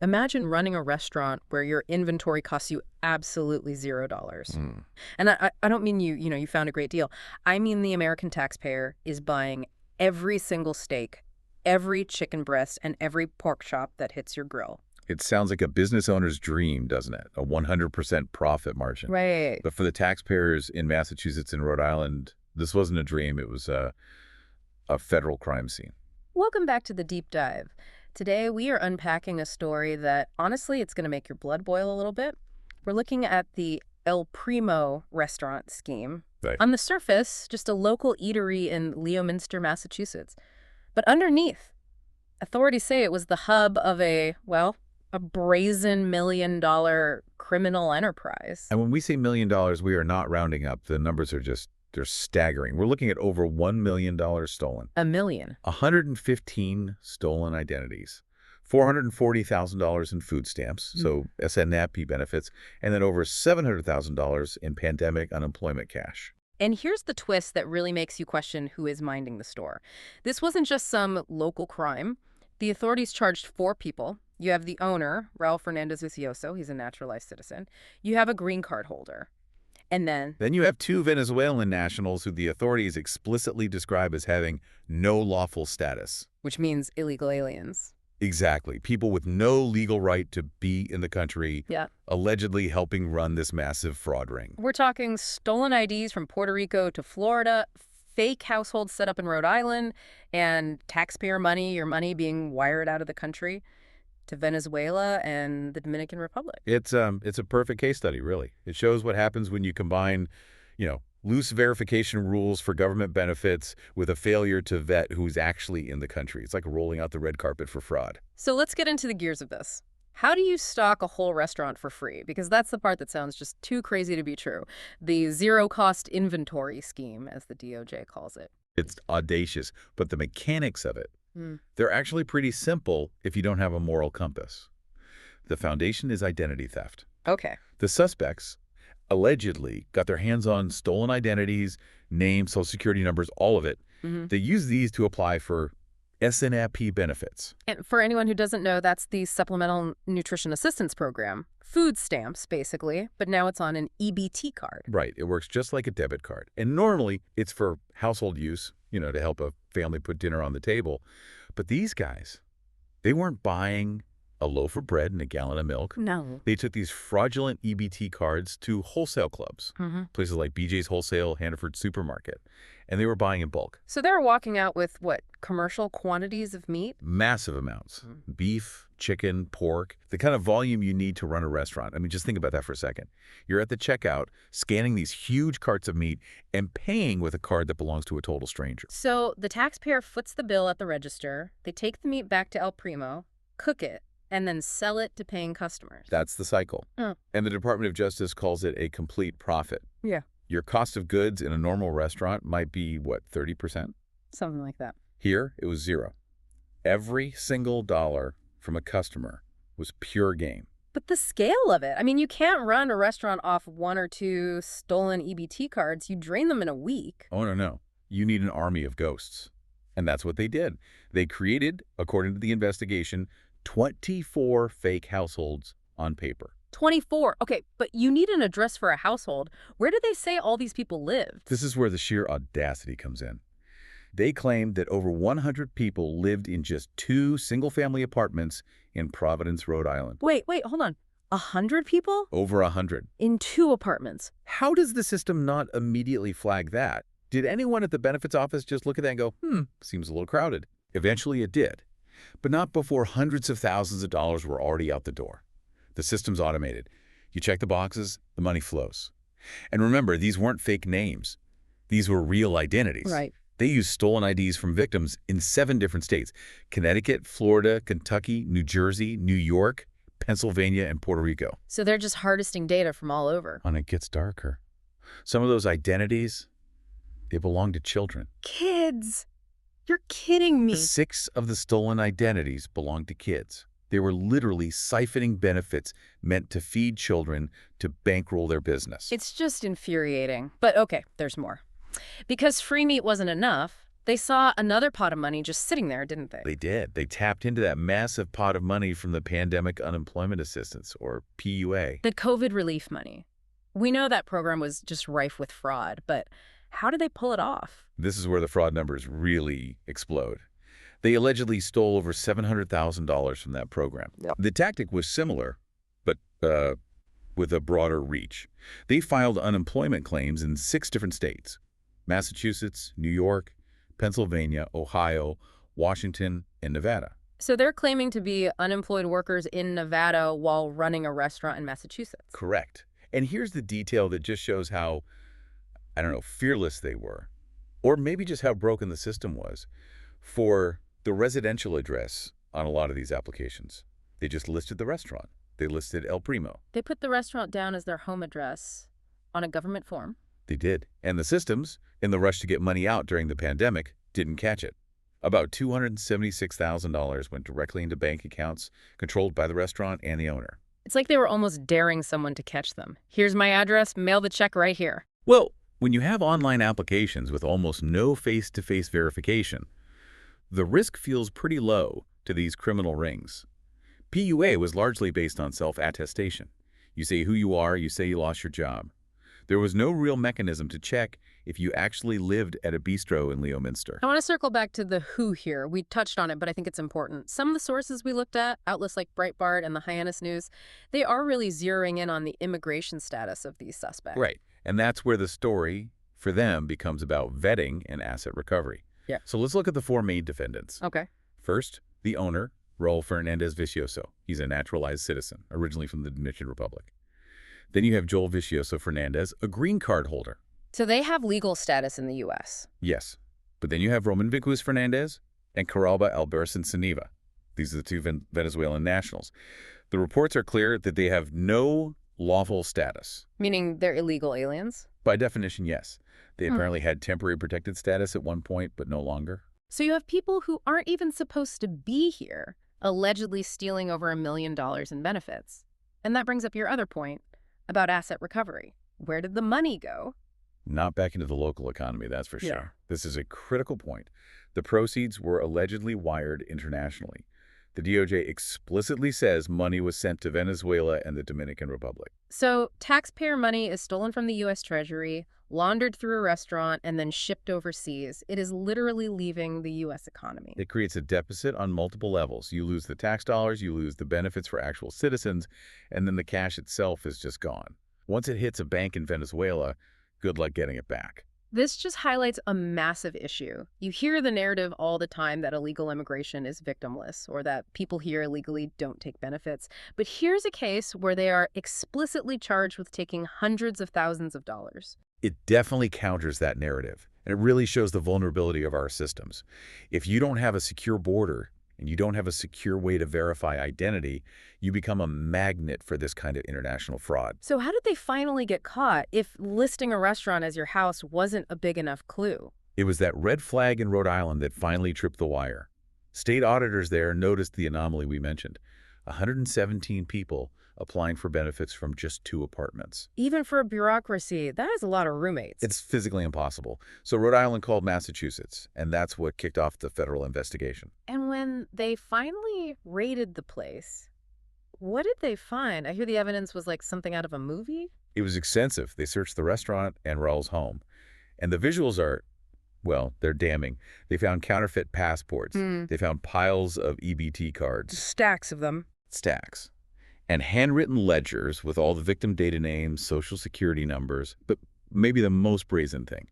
Imagine running a restaurant where your inventory costs you absolutely $0. Mm. And I don't mean you found a great deal. I mean the American taxpayer is buying every single steak, every chicken breast, and every pork chop that hits your grill. It sounds like a business owner's dream, doesn't it? A 100% profit margin. Right. But for the taxpayers in Massachusetts and Rhode Island, this wasn't a dream. It was a federal crime scene. Welcome back to the deep dive. Today we are unpacking a story that honestly it's going to make your blood boil a little bit. We're looking at the El Primo restaurant scheme. Right. On the surface, just a local eatery in Leominster, Massachusetts. But underneath, authorities say it was the hub of a brazen $1 million criminal enterprise. And when we say $1 million, we are not rounding up. The numbers are they're staggering. We're looking at over $1 million stolen. A million. 115 stolen identities. $440,000 in food stamps, so SNAP benefits, and then over $700,000 in pandemic unemployment cash. And here's the twist that really makes you question who is minding the store. This wasn't just some local crime. The authorities charged 4 people. You have the owner, Raul Fernandez-Vicioso. He's a naturalized citizen. You have a green card holder. And then you have 2 Venezuelan nationals who the authorities explicitly describe as having no lawful status. which means illegal aliens. Exactly. People with no legal right to be in the country, Yeah. allegedly helping run this massive fraud ring. We're talking stolen IDs from Puerto Rico to Florida, fake households set up in Rhode Island, and taxpayer money, your money being wired out of the country to Venezuela and the Dominican Republic. It's a perfect case study, really. It shows what happens when you combine, loose verification rules for government benefits with a failure to vet who's actually in the country. It's like rolling out the red carpet for fraud. So let's get into the gears of this. How do you stock a whole restaurant for free? Because that's the part that sounds just too crazy to be true. The zero-cost inventory scheme, as the DOJ calls it. It's audacious, but the mechanics of it, Mm. they're actually pretty simple if you don't have a moral compass. The foundation is identity theft. Okay. The suspects allegedly got their hands on stolen identities, names, social security numbers, all of it. Mm-hmm. They used these to apply for SNAP benefits. And for anyone who doesn't know, that's the Supplemental Nutrition Assistance Program. Food stamps, basically, but now it's on an EBT card. Right. It works just like a debit card. And normally it's for household use, to help a family put dinner on the table. But these guys, they weren't buying a loaf of bread and a gallon of milk. No. They took these fraudulent EBT cards to wholesale clubs, Mm-hmm. places like BJ's Wholesale, Hannaford Supermarket, and they were buying in bulk. So they're walking out with, what, commercial quantities of meat? Massive amounts. Beef, chicken, pork, the kind of volume you need to run a restaurant. I mean, just think about that for a second. You're at the checkout, scanning these huge carts of meat and paying with a card that belongs to a total stranger. So the taxpayer foots the bill at the register. They take the meat back to El Primo, cook it, and then sell it to paying customers. That's the cycle. Oh. And the Department of Justice calls it a complete profit. Yeah. Your cost of goods in a normal restaurant might be, 30%? Something like that. Here, it was 0. Every single dollar from a customer was pure gain. But the scale of it, I mean, you can't run a restaurant off 1 or 2 stolen EBT cards. You drain them in a week. Oh, no. You need an army of ghosts. And that's what they did. They created, according to the investigation, 24 fake households on paper. 24. Okay, but you need an address for a household. Where do they say all these people lived? This is where the sheer audacity comes in. They claimed that over 100 people lived in just 2 single-family apartments in Providence, Rhode Island. Wait, hold on. 100 people? Over 100. In 2 apartments. How does the system not immediately flag that? Did anyone at the benefits office just look at that and go, seems a little crowded? Eventually it did. But not before hundreds of thousands of dollars were already out the door. The system's automated. You check the boxes, the money flows. And remember, these weren't fake names. These were real identities. Right. They used stolen IDs from victims in 7 different states: Connecticut, Florida, Kentucky, New Jersey, New York, Pennsylvania, and Puerto Rico. So they're just harvesting data from all over. And it gets darker. Some of those identities, they belong to children. Kids! You're kidding me. 6 of the stolen identities belonged to kids. They were literally siphoning benefits meant to feed children to bankroll their business. It's just infuriating. But okay, there's more. Because free meat wasn't enough, They saw another pot of money just sitting there, didn't they? They did. They tapped into that massive pot of money from the Pandemic Unemployment Assistance, or PUA. The COVID relief money. We know that program was just rife with fraud, but how did they pull it off? This is where the fraud numbers really explode. They allegedly stole over $700,000 from that program. Yep. The tactic was similar, but with a broader reach. They filed unemployment claims in 6 different states: Massachusetts, New York, Pennsylvania, Ohio, Washington, and Nevada. So they're claiming to be unemployed workers in Nevada while running a restaurant in Massachusetts. Correct. And here's the detail that just shows how, I don't know, fearless they were, or maybe just how broken the system was. For the residential address on a lot of these applications, they just listed the restaurant. They listed El Primo. They put the restaurant down as their home address on a government form. They did. And the systems, in the rush to get money out during the pandemic, didn't catch it. About $276,000 went directly into bank accounts controlled by the restaurant and the owner. It's like they were almost daring someone to catch them. Here's my address, mail the check right here. Well, when you have online applications with almost no face-to-face verification, the risk feels pretty low to these criminal rings. PUA was largely based on self-attestation. You say who you are, you say you lost your job. There was no real mechanism to check if you actually lived at a bistro in Leominster. I want to circle back to the who here. We touched on it, but I think it's important. Some of the sources we looked at, outlets like Breitbart and the Hyannis News, they are really zeroing in on the immigration status of these suspects. Right. And that's where the story, for them, becomes about vetting and asset recovery. Yeah. So let's look at the 4 main defendants. Okay. First, the owner, Raul Fernandez Vicioso. He's a naturalized citizen, originally from the Dominican Republic. Then you have Joel Vicioso Fernandez, a green card holder. So they have legal status in the U.S. Yes. But then you have Roman Vicus Fernandez and Caralba Alberson Saniva. These are the 2 Venezuelan nationals. The reports are clear that they have no lawful status. Meaning they're illegal aliens? By definition, yes. They apparently had temporary protected status at one point, but no longer. So you have people who aren't even supposed to be here, allegedly stealing over $1 million in benefits. And that brings up your other point about asset recovery. Where did the money go? Not back into the local economy, that's for sure. Yeah. This is a critical point. The proceeds were allegedly wired internationally. The DOJ explicitly says money was sent to Venezuela and the Dominican Republic. So taxpayer money is stolen from the U.S. Treasury, laundered through a restaurant, and then shipped overseas. It is literally leaving the U.S. economy. It creates a deficit on multiple levels. You lose the tax dollars, you lose the benefits for actual citizens, and then the cash itself is just gone. Once it hits a bank in Venezuela, good luck getting it back. This just highlights a massive issue. You hear the narrative all the time that illegal immigration is victimless or that people here illegally don't take benefits. But here's a case where they are explicitly charged with taking hundreds of thousands of dollars. It definitely counters that narrative, and it really shows the vulnerability of our systems. If you don't have a secure border and you don't have a secure way to verify identity, you become a magnet for this kind of international fraud. So how did they finally get caught if listing a restaurant as your house wasn't a big enough clue? It was that red flag in Rhode Island that finally tripped the wire. State auditors there noticed the anomaly we mentioned. 117 people applying for benefits from just 2 apartments. Even for a bureaucracy, that is a lot of roommates. It's physically impossible. So Rhode Island called Massachusetts, and that's what kicked off the federal investigation. And when they finally raided the place, what did they find? I hear the evidence was like something out of a movie. It was extensive. They searched the restaurant and Raul's home. And the visuals are, well, they're damning. They found counterfeit passports. They found piles of EBT cards. Stacks of them. Stacks. And handwritten ledgers with all the victim data names, social security numbers. But maybe the most brazen thing,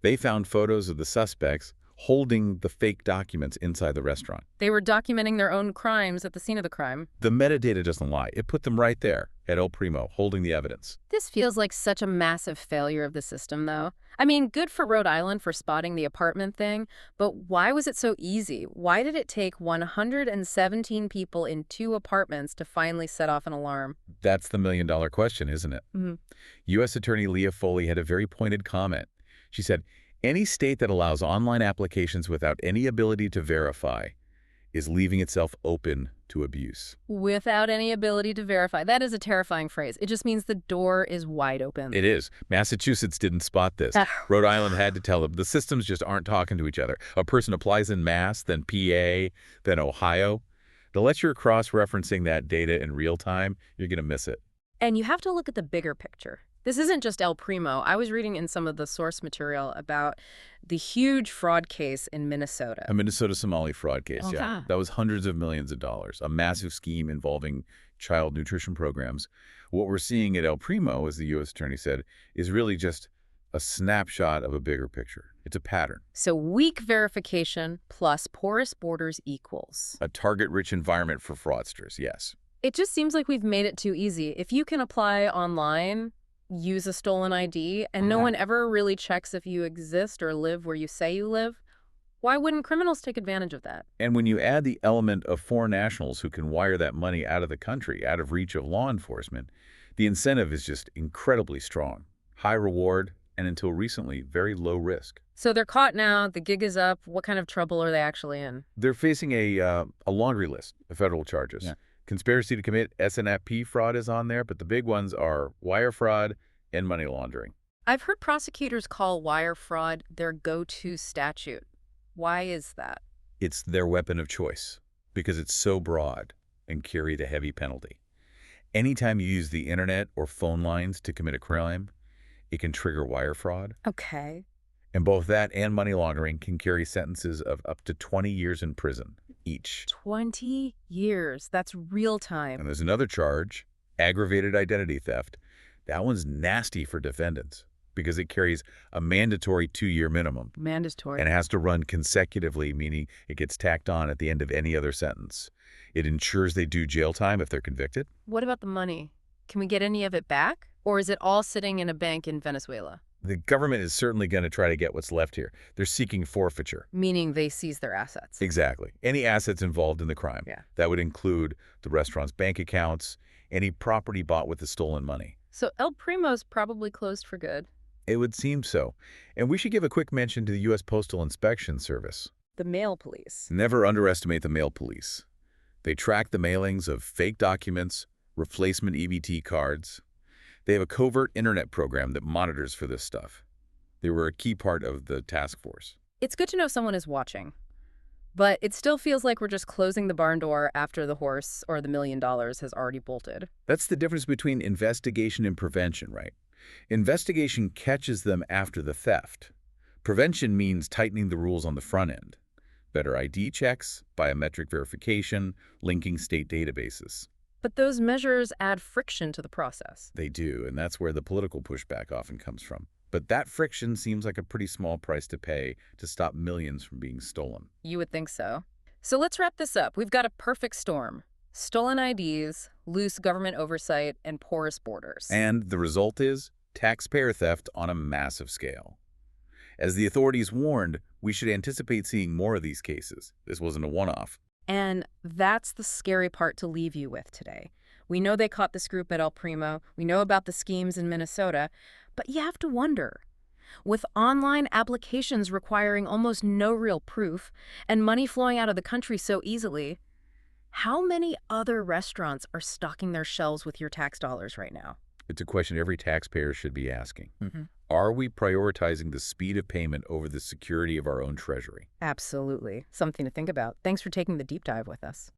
they found photos of the suspects holding the fake documents inside the restaurant. They were documenting their own crimes at the scene of the crime. The metadata doesn't lie. It put them right there at El Primo, holding the evidence. This feels like such a massive failure of the system, though. I mean, good for Rhode Island for spotting the apartment thing, but why was it so easy? Why did it take 117 people in 2 apartments to finally set off an alarm? That's the million-dollar question, isn't it? U.S. Attorney Leah Foley had a very pointed comment. She said, any state that allows online applications without any ability to verify is leaving itself open to abuse. Without any ability to verify. That is a terrifying phrase. It just means the door is wide open. It is. Massachusetts didn't spot this. Rhode Island had to tell them the systems just aren't talking to each other. A person applies in Mass, then PA, then Ohio. Unless you're cross-referencing that data in real time, you're going to miss it. And you have to look at the bigger picture. This isn't just El Primo. I was reading in some of the source material about the huge fraud case in Minnesota. A Minnesota Somali fraud case, Oh, yeah. yeah. That was hundreds of millions of dollars, a massive scheme involving child nutrition programs. What we're seeing at El Primo, as the U.S. Attorney said, is really just a snapshot of a bigger picture. It's a pattern. So weak verification plus porous borders equals. A target-rich environment for fraudsters, yes. It just seems like we've made it too easy. If you can apply online, use a stolen ID, and no one ever really checks if you exist or live where you say you live, why wouldn't criminals take advantage of that? And when you add the element of foreign nationals who can wire that money out of the country, out of reach of law enforcement, the incentive is just incredibly strong. High reward, and until recently, very low risk. So they're caught now, the gig is up. What kind of trouble are they actually in? They're facing a laundry list of federal charges. Yeah. Conspiracy to commit SNFP fraud is on there, but the big ones are wire fraud and money laundering. I've heard prosecutors call wire fraud their go-to statute. Why is that? It's their weapon of choice because it's so broad and carried a heavy penalty. Anytime you use the internet or phone lines to commit a crime, it can trigger wire fraud. Okay. And both that and money laundering can carry sentences of up to 20 years in prison each. 20 years. That's real And time. there's another charge, aggravated identity theft. That one's nasty for defendants because it carries a mandatory 2-year minimum. Mandatory. And it has to run consecutively, meaning it gets tacked on at the end of any other sentence. It ensures they do jail time if they're convicted. What about the money? Can we get any of it back? Or is it all sitting in a bank in Venezuela? The government is certainly going to try to get what's left here. They're seeking forfeiture. Meaning they seize their assets. Exactly. Any assets involved in the crime. Yeah. That would include the restaurant's bank accounts, any property bought with the stolen money. So El Primo's probably closed for good. It would seem so. And we should give a quick mention to the U.S. Postal Inspection Service. The mail police. Never underestimate the mail police. They track the mailings of fake documents, replacement EBT cards. They have a covert internet program that monitors for this stuff. They were a key part of the task force. It's good to know someone is watching. But it still feels like we're just closing the barn door after the horse or the $1 million has already bolted. That's the difference between investigation and prevention, right? Investigation catches them after the theft. Prevention means tightening the rules on the front end. Better ID checks, biometric verification, linking state databases. But those measures add friction to the process. They do, and that's where the political pushback often comes from. But that friction seems like a pretty small price to pay to stop millions from being stolen. You would think so. So let's wrap this up. We've got a perfect storm. Stolen IDs, loose government oversight, and porous borders. And the result is taxpayer theft on a massive scale. As the authorities warned, we should anticipate seeing more of these cases. This wasn't a one-off. And that's the scary part to leave you with today. We know they caught this group at El Primo. We know about the schemes in Minnesota. But you have to wonder, with online applications requiring almost no real proof and money flowing out of the country so easily, how many other restaurants are stocking their shelves with your tax dollars right now? It's a question every taxpayer should be asking. Mm-hmm. Are we prioritizing the speed of payment over the security of our own treasury? Absolutely. Something to think about. Thanks for taking the deep dive with us.